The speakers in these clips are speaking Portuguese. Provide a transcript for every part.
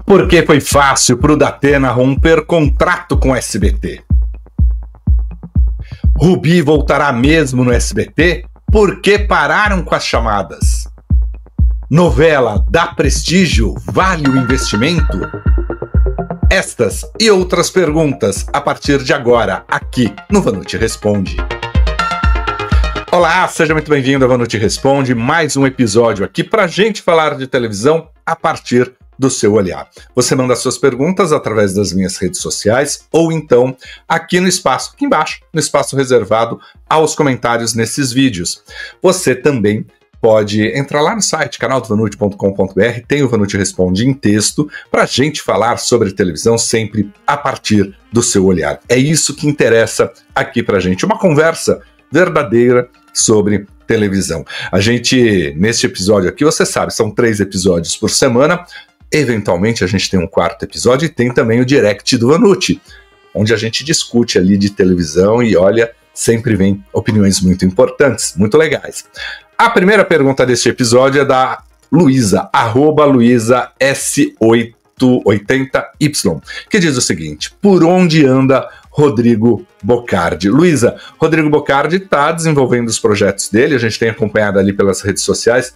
Porque foi fácil para o Datena romper contrato com o SBT. Rubi voltará mesmo no SBT? Por que pararam com as chamadas? Novela dá prestígio? Vale o investimento? Estas e outras perguntas a partir de agora, aqui no Vanucci Responde. Olá, seja muito bem-vindo a Vanucci Responde, mais um episódio aqui para a gente falar de televisão a partir do seu olhar. Você manda suas perguntas através das minhas redes sociais ou então aqui no espaço, aqui embaixo, no espaço reservado aos comentários nesses vídeos. Você também pode entrar lá no site canaldovanucci.com.br, tem o Vanucci Responde em texto para a gente falar sobre televisão sempre a partir do seu olhar. É isso que interessa aqui para a gente, uma conversa verdadeira sobre televisão. A gente, neste episódio aqui, você sabe, são 3 episódios por semana. Eventualmente a gente tem um 4º episódio e tem também o Direct do Vanucci, onde a gente discute ali de televisão e olha, sempre vem opiniões muito importantes, muito legais. A primeira pergunta deste episódio é da Luísa, @LuísaS880Y, que diz o seguinte: por onde anda Rodrigo Bocardi? Luísa, Rodrigo Bocardi está desenvolvendo os projetos dele, a gente tem acompanhado ali pelas redes sociais.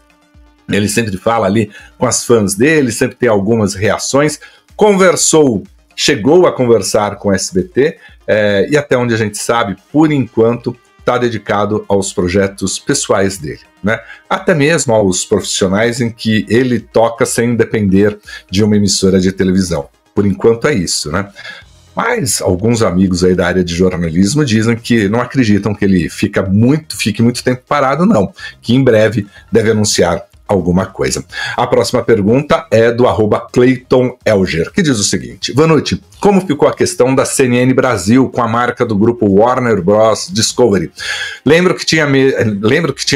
Ele sempre fala ali com as fãs dele, sempre tem algumas reações. Chegou a conversar com o SBT e até onde a gente sabe, por enquanto, está dedicado aos projetos pessoais dele, né? Até mesmo aos profissionais em que ele toca sem depender de uma emissora de televisão. Por enquanto é isso, né? Mas alguns amigos aí da área de jornalismo dizem que não acreditam que ele fique muito tempo parado, não. Que em breve deve anunciar alguma coisa. A próxima pergunta é do @Clayton Elger, que diz o seguinte: Vanucci, como ficou a questão da CNN Brasil com a marca do grupo Warner Bros. Discovery? Lembro que tinha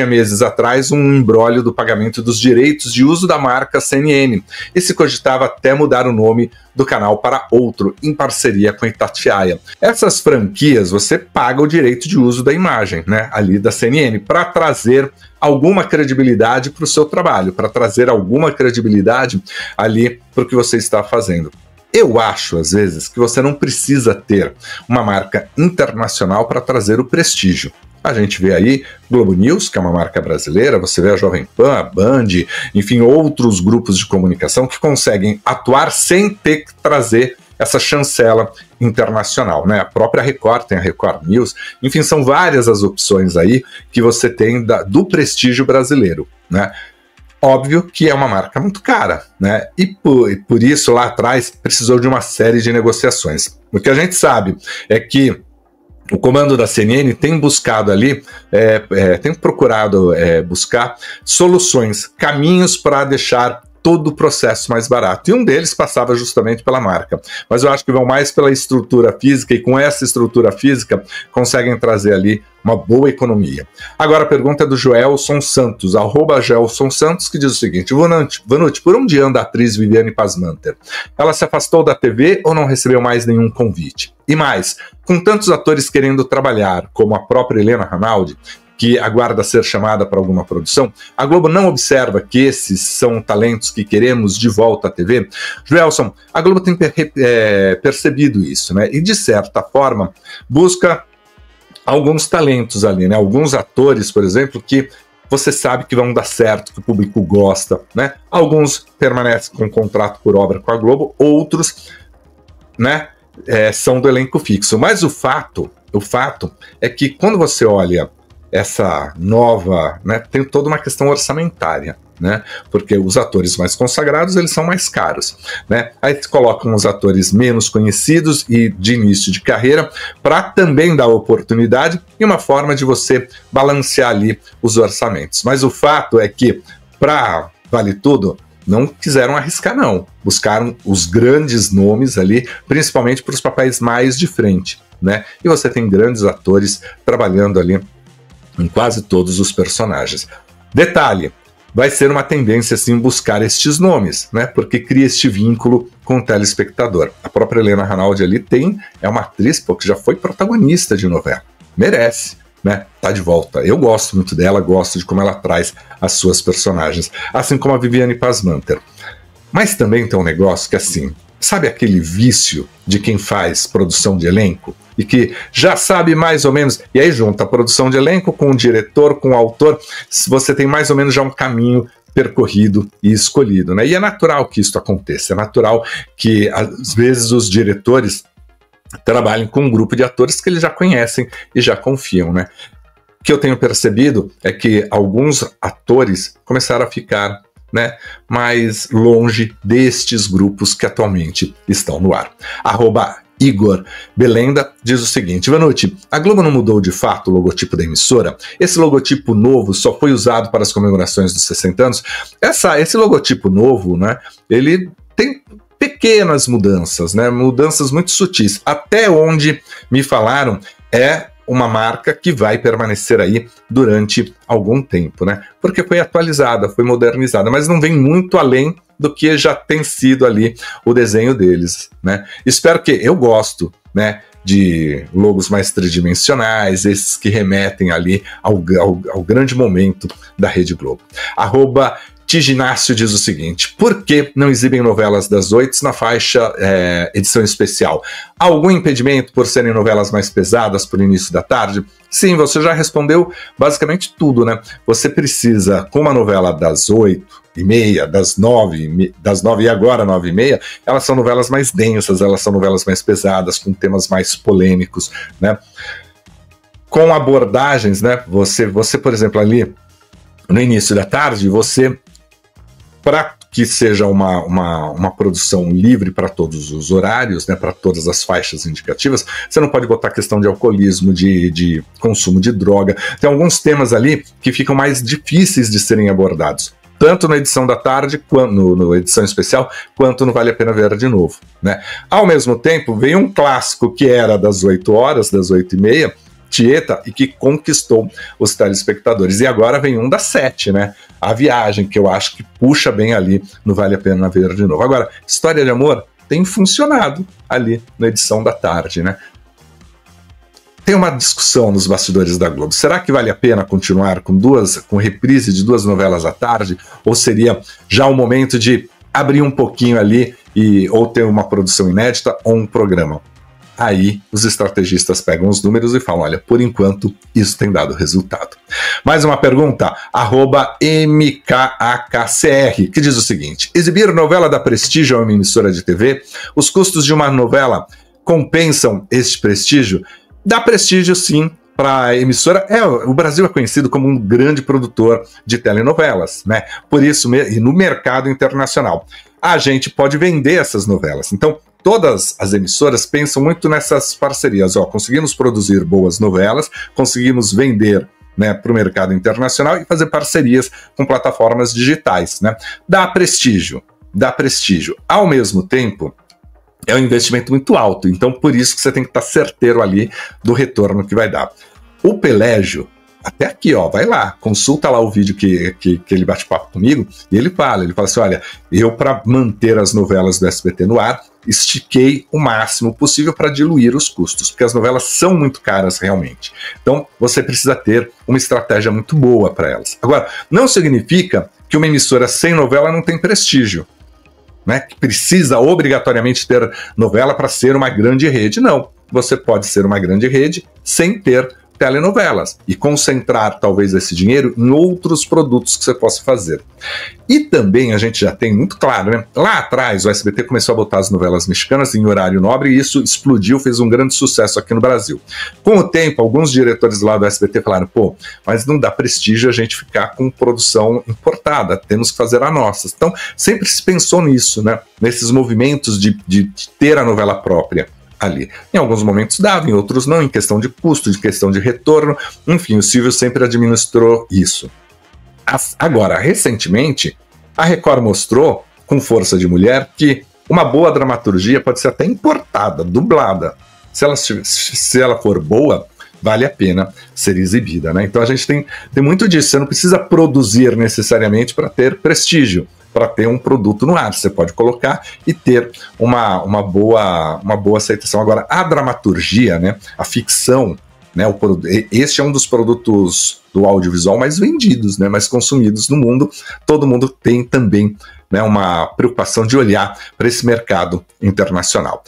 meses atrás um imbróglio do pagamento dos direitos de uso da marca CNN e se cogitava até mudar o nome do canal para outro, em parceria com a Itatiaia. Essas franquias, você paga o direito de uso da imagem, né, ali da CNN, para trazer alguma credibilidade para o seu trabalho, para trazer alguma credibilidade ali para o que você está fazendo. Eu acho, às vezes, que você não precisa ter uma marca internacional para trazer o prestígio. A gente vê aí Globo News, que é uma marca brasileira, você vê a Jovem Pan, a Band, enfim, outros grupos de comunicação que conseguem atuar sem ter que trazer essa chancela internacional, né? A própria Record tem a Record News, enfim, são várias as opções aí que você tem do prestígio brasileiro, né? Óbvio que é uma marca muito cara, né? E por isso lá atrás precisou de uma série de negociações. O que a gente sabe é que o comando da CNN tem buscado ali, tem procurado buscar soluções, caminhos para deixar todo o processo mais barato. E um deles passava justamente pela marca. Mas eu acho que vão mais pela estrutura física e com essa estrutura física conseguem trazer ali uma boa economia. Agora a pergunta é do Joelson Santos, @Joelson Santos, que diz o seguinte: Vanucci, por onde anda a atriz Viviane Pasmanter? Ela se afastou da TV ou não recebeu mais nenhum convite? E mais, com tantos atores querendo trabalhar, como a própria Helena Ranaldi, que aguarda ser chamada para alguma produção, a Globo não observa que esses são talentos que queremos de volta à TV? Joelson, a Globo tem percebido isso, né? E de certa forma busca alguns talentos ali, né? Alguns atores, por exemplo, que você sabe que vão dar certo, que o público gosta, né? Alguns permanecem com contrato por obra com a Globo, outros, né, são do elenco fixo. Mas o fato é que quando você olha essa nova, né, tem toda uma questão orçamentária, né, porque os atores mais consagrados, eles são mais caros, né, aí colocam os atores menos conhecidos e de início de carreira para também dar oportunidade e uma forma de você balancear ali os orçamentos. Mas o fato é que para Vale Tudo não quiseram arriscar, não, buscaram os grandes nomes ali, principalmente para os papéis mais de frente, né, e você tem grandes atores trabalhando ali em quase todos os personagens. Detalhe, vai ser uma tendência sim buscar estes nomes, né? Porque cria este vínculo com o telespectador. A própria Helena Ranaldi ali é uma atriz que já foi protagonista de novela. Merece, né? Tá de volta. Eu gosto muito dela, gosto de como ela traz as suas personagens. Assim como a Viviane Pasmanter. Mas também tem um negócio que, assim, sabe aquele vício de quem faz produção de elenco? E que já sabe mais ou menos, e aí junta a produção de elenco com o diretor, com o autor, você tem mais ou menos já um caminho percorrido e escolhido, né? E é natural que isso aconteça, é natural que às vezes os diretores trabalhem com um grupo de atores que eles já conhecem e já confiam, né? O que eu tenho percebido é que alguns atores começaram a ficar, né, mais longe destes grupos que atualmente estão no ar. Igor Belenda diz o seguinte: Vanucci, a Globo não mudou de fato o logotipo da emissora? Esse logotipo novo só foi usado para as comemorações dos 60 anos? Esse logotipo novo, né, ele tem pequenas mudanças, né, mudanças muito sutis. Até onde me falaram, é uma marca que vai permanecer aí durante algum tempo, né? Porque foi atualizada, foi modernizada, mas não vem muito além do que já tem sido ali o desenho deles, né? Espero que... Eu gosto, né, de logos mais tridimensionais, esses que remetem ali ao grande momento da Rede Globo. Tiginácio diz o seguinte: por que não exibem novelas das 8 na faixa edição especial? Há algum impedimento por serem novelas mais pesadas por início da tarde? Sim, você já respondeu basicamente tudo, né? Você precisa, com uma novela das 8h30, das 9 e agora 9h30, elas são novelas mais densas, elas são novelas mais pesadas, com temas mais polêmicos, né? Com abordagens, né? Você, por exemplo, ali no início da tarde, você... Para que seja uma produção livre para todos os horários, né, para todas as faixas indicativas, você não pode botar questão de alcoolismo, de consumo de droga. Tem alguns temas ali que ficam mais difíceis de serem abordados, tanto na edição da tarde, no edição especial, quanto no Vale a Pena Ver de Novo, né? Ao mesmo tempo, veio um clássico que era das 8 horas, das 8h30, Tieta, e que conquistou os telespectadores. E agora vem um das 7, né? A Viagem, que eu acho que puxa bem ali no Vale a Pena Ver de Novo. Agora, História de Amor tem funcionado ali na edição da tarde, né? Tem uma discussão nos bastidores da Globo. Será que vale a pena continuar com reprise de 2 novelas à tarde? Ou seria já o momento de abrir um pouquinho ali ou ter uma produção inédita ou um programa? Aí os estrategistas pegam os números e falam: olha, por enquanto isso tem dado resultado. Mais uma pergunta, @MKAKCR, que diz o seguinte: exibir novela da Prestígio a uma emissora de TV, os custos de uma novela compensam este prestígio? Dá prestígio, sim, para a emissora. O Brasil é conhecido como um grande produtor de telenovelas, né? Por isso, e no mercado internacional, a gente pode vender essas novelas. Então, todas as emissoras pensam muito nessas parcerias. Conseguimos produzir boas novelas, conseguimos vender, né, para o mercado internacional e fazer parcerias com plataformas digitais, né? Dá prestígio. Ao mesmo tempo, é um investimento muito alto, então por isso que você tem que estar certeiro ali do retorno que vai dar. O Pelégio, até aqui, vai lá, consulta lá o vídeo que ele bate papo comigo, e ele fala assim: olha, eu, para manter as novelas do SBT no ar, estiquei o máximo possível para diluir os custos, porque as novelas são muito caras realmente. Então, você precisa ter uma estratégia muito boa para elas. Agora, não significa que uma emissora sem novela não tem prestígio, né? Que precisa obrigatoriamente ter novela para ser uma grande rede. Não, você pode ser uma grande rede sem ter telenovelas e concentrar talvez esse dinheiro em outros produtos que você possa fazer. E também a gente já tem muito claro, né? Lá atrás o SBT começou a botar as novelas mexicanas em horário nobre e isso explodiu, fez um grande sucesso aqui no Brasil. Com o tempo, alguns diretores lá do SBT falaram: pô, mas não dá prestígio a gente ficar com produção importada, temos que fazer a nossa. Então sempre se pensou nisso, né? Nesses movimentos de ter a novela própria ali. Em alguns momentos dava, em outros não, em questão de custo, em questão de retorno, enfim, o Silvio sempre administrou isso. Agora, recentemente, a Record mostrou, com Força de Mulher, que uma boa dramaturgia pode ser até importada, dublada. Se ela for boa, vale a pena ser exibida, né? Então a gente tem muito disso, você não precisa produzir necessariamente para ter prestígio, para ter um produto no ar. Você pode colocar e ter uma boa aceitação. Agora, a dramaturgia, né, a ficção, né? Este é um dos produtos do audiovisual mais vendidos, né? Mais consumidos no mundo. Todo mundo tem também, né, uma preocupação de olhar para esse mercado internacional.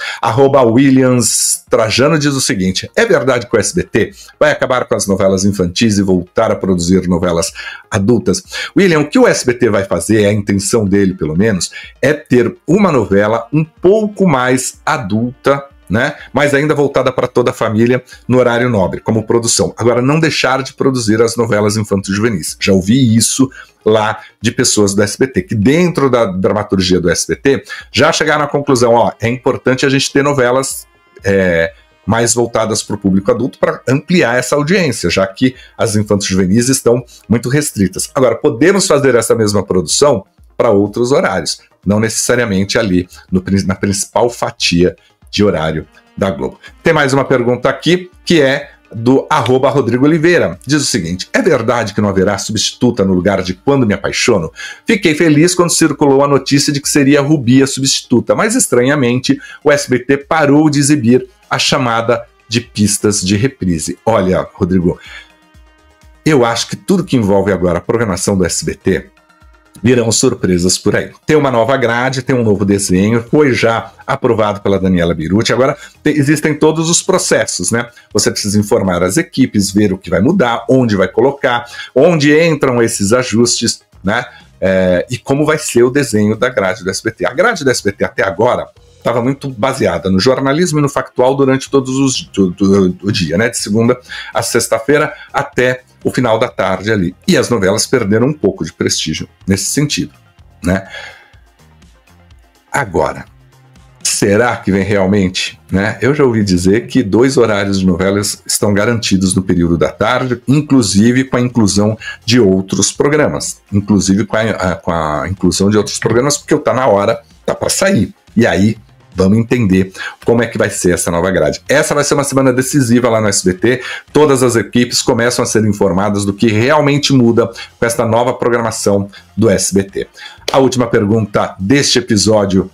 @Williams Trajano diz o seguinte: é verdade que o SBT vai acabar com as novelas infantis e voltar a produzir novelas adultas? William, o que o SBT vai fazer, a intenção dele pelo menos, é ter uma novela um pouco mais adulta, né? Mas ainda voltada para toda a família no horário nobre, como produção. Agora, não deixar de produzir as novelas infanto-juvenis. Já ouvi isso lá de pessoas do SBT, que dentro da dramaturgia do SBT já chegaram à conclusão, ó, é importante a gente ter novelas mais voltadas para o público adulto para ampliar essa audiência, já que as infanto-juvenis estão muito restritas. Agora, podemos fazer essa mesma produção para outros horários, não necessariamente ali na principal fatia de horário da Globo. Tem mais uma pergunta aqui, que é do @Rodrigo Oliveira. Diz o seguinte: é verdade que não haverá substituta no lugar de Quando Me Apaixono? Fiquei feliz quando circulou a notícia de que seria Rubi a substituta, mas estranhamente o SBT parou de exibir a chamada de pistas de reprise. Olha, Rodrigo, eu acho que tudo que envolve agora a programação do SBT virão surpresas por aí. Tem uma nova grade, tem um novo desenho, foi já aprovado pela Daniela Beruti. Agora, existem todos os processos, né? Você precisa informar as equipes, ver o que vai mudar, onde vai colocar, onde entram esses ajustes, né? E como vai ser o desenho da grade do SBT. A grade do SBT até agora estava muito baseada no jornalismo e no factual durante todos o dia, né? De segunda a sexta-feira até o final da tarde ali. E as novelas perderam um pouco de prestígio nesse sentido, né? Agora, será que vem realmente, né? Eu já ouvi dizer que 2 horários de novelas estão garantidos no período da tarde, inclusive com a inclusão de outros programas. Inclusive com a inclusão de outros programas, porque o Tá Na Hora tá para sair. E aí, vamos entender como é que vai ser essa nova grade. Essa vai ser uma semana decisiva lá no SBT. Todas as equipes começam a ser informadas do que realmente muda com esta nova programação do SBT. A última pergunta deste episódio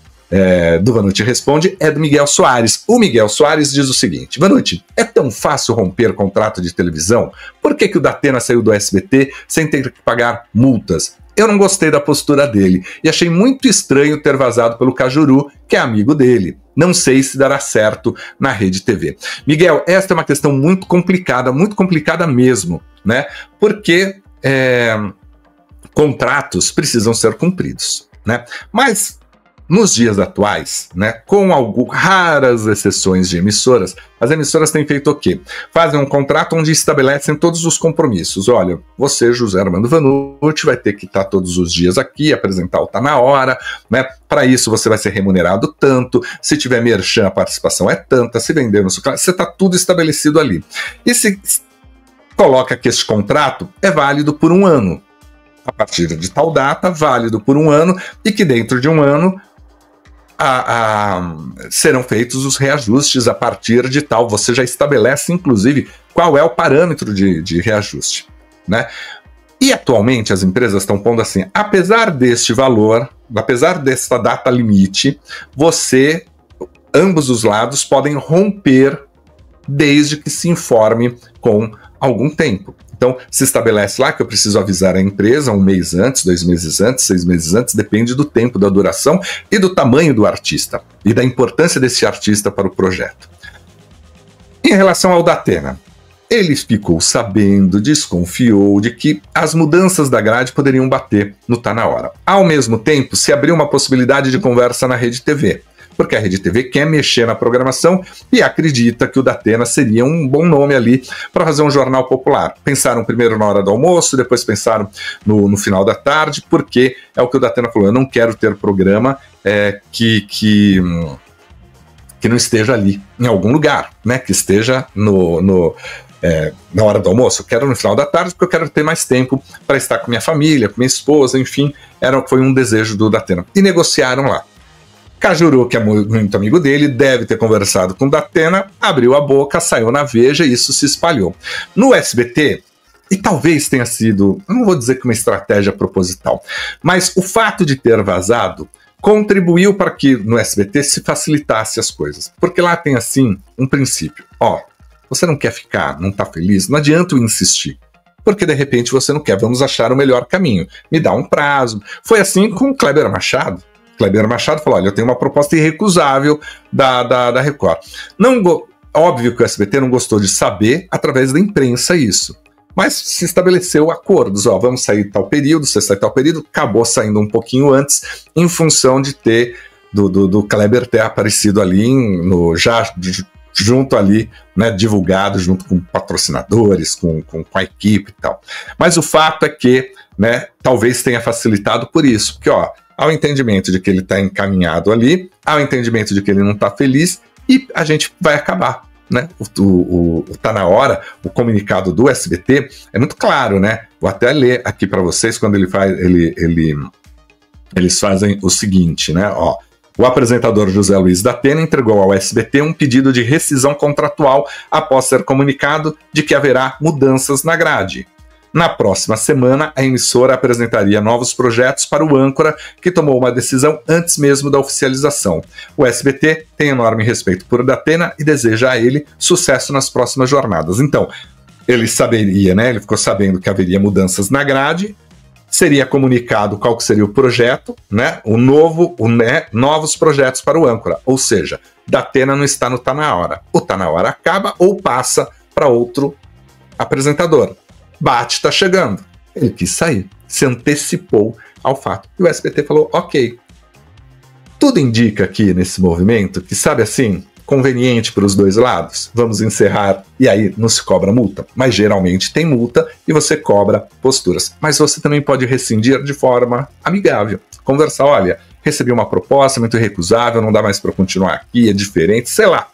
do Vanucci Responde é do Miguel Soares. O Miguel Soares diz o seguinte: Vanucci, é tão fácil romper contrato de televisão? Por que o Datena saiu do SBT sem ter que pagar multas? Eu não gostei da postura dele e achei muito estranho ter vazado pelo Cajuru, que é amigo dele. Não sei se dará certo na Rede TV. Miguel, esta é uma questão muito complicada mesmo, né? Porque contratos precisam ser cumpridos, né? Mas nos dias atuais, né, com raras exceções de emissoras, as emissoras têm feito o quê? Fazem um contrato onde estabelecem todos os compromissos. Olha, você, José Armando Vanucci, vai ter que estar todos os dias aqui, apresentar o Tá Na Hora, né? Para isso você vai ser remunerado tanto, se tiver merchan, a participação é tanta, se vender no sucrilhos, você está tudo estabelecido ali. E se coloca que esse contrato é válido por 1 ano. A partir de tal data, válido por 1 ano, e que dentro de 1 ano serão feitos os reajustes a partir de tal. Você já estabelece, inclusive, qual é o parâmetro de reajuste, né? E atualmente as empresas estão pondo assim: apesar deste valor, apesar desta data limite, ambos os lados podem romper desde que se informe com algum tempo. Então, se estabelece lá que eu preciso avisar a empresa 1 mês antes, 2 meses antes, 6 meses antes, depende do tempo, da duração e do tamanho do artista e da importância desse artista para o projeto. Em relação ao Datena, ele ficou sabendo, desconfiou de que as mudanças da grade poderiam bater no Tá Na Hora. Ao mesmo tempo, se abriu uma possibilidade de conversa na Rede TV, porque a Rede TV quer mexer na programação e acredita que o Datena seria um bom nome ali para fazer um jornal popular. Pensaram primeiro na hora do almoço, depois pensaram no final da tarde, porque é o que o Datena falou: eu não quero ter programa que não esteja ali em algum lugar, né? Que esteja na hora do almoço. Eu quero no final da tarde, porque eu quero ter mais tempo para estar com minha família, com minha esposa, enfim, foi um desejo do Datena. E negociaram lá. Cajuru, que é muito amigo dele, deve ter conversado com o Datena, abriu a boca, saiu na Veja e isso se espalhou. No SBT, e talvez tenha sido, não vou dizer que uma estratégia proposital, mas o fato de ter vazado contribuiu para que no SBT se facilitasse as coisas. Porque lá tem assim um princípio. Você não quer ficar, não está feliz? Não adianta eu insistir. Porque de repente você não quer, vamos achar o melhor caminho. Me dá um prazo. Foi assim com o Kleber Machado. Kleber Machado falou, olha, eu tenho uma proposta irrecusável da Record. Óbvio que o SBT não gostou de saber através da imprensa isso. Mas se estabeleceu acordos, ó, vamos sair tal período, você sai tal período, acabou saindo um pouquinho antes, em função de ter, do Kleber ter aparecido ali, junto ali, né, divulgado, junto com patrocinadores, com a equipe e tal. Mas o fato é que, né, talvez tenha facilitado por isso, porque, ó, há o entendimento de que ele está encaminhado ali, há o entendimento de que ele não está feliz, e a gente vai acabar. Né? Tá na hora, o comunicado do SBT é muito claro, né? Vou até ler aqui para vocês quando eles fazem o seguinte, né? Ó, o apresentador José Luiz da Atena entregou ao SBT um pedido de rescisão contratual após ser comunicado de que haverá mudanças na grade. Na próxima semana, a emissora apresentaria novos projetos para o âncora, que tomou uma decisão antes mesmo da oficialização. O SBT tem enorme respeito por Datena e deseja a ele sucesso nas próximas jornadas. Então, ele saberia, né? Ele ficou sabendo que haveria mudanças na grade, seria comunicado qual que seria o projeto, né? Novos projetos para o âncora. Ou seja, Datena não está no Tá Na Hora. O Tá Na Hora acaba ou passa para outro apresentador. Bate, tá chegando. Ele quis sair, se antecipou ao fato. E o SBT falou, ok. Tudo indica aqui nesse movimento que, sabe assim, conveniente para os dois lados. Vamos encerrar e aí não se cobra multa. Mas geralmente tem multa e você cobra posturas. Mas você também pode rescindir de forma amigável. Conversar, olha, recebi uma proposta muito irrecusável, não dá mais para continuar aqui, é diferente, sei lá.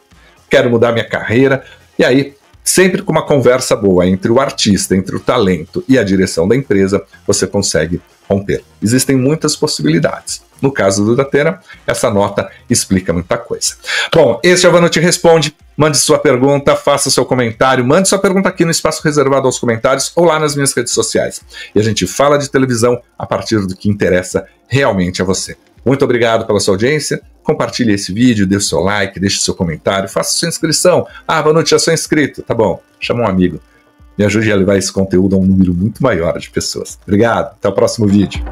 Quero mudar minha carreira. E aí, sempre com uma conversa boa entre o artista, entre o talento e a direção da empresa, você consegue romper. Existem muitas possibilidades. No caso do Datena, essa nota explica muita coisa. Bom, este é o Vanucci Responde. Mande sua pergunta, faça seu comentário, mande sua pergunta aqui no espaço reservado aos comentários ou lá nas minhas redes sociais. E a gente fala de televisão a partir do que interessa realmente a você. Muito obrigado pela sua audiência. Compartilhe esse vídeo, dê o seu like, deixe seu comentário, faça sua inscrição. Ah, Vanucci, já sou inscrito. Tá bom, chama um amigo. Me ajude a levar esse conteúdo a um número muito maior de pessoas. Obrigado, até o próximo vídeo.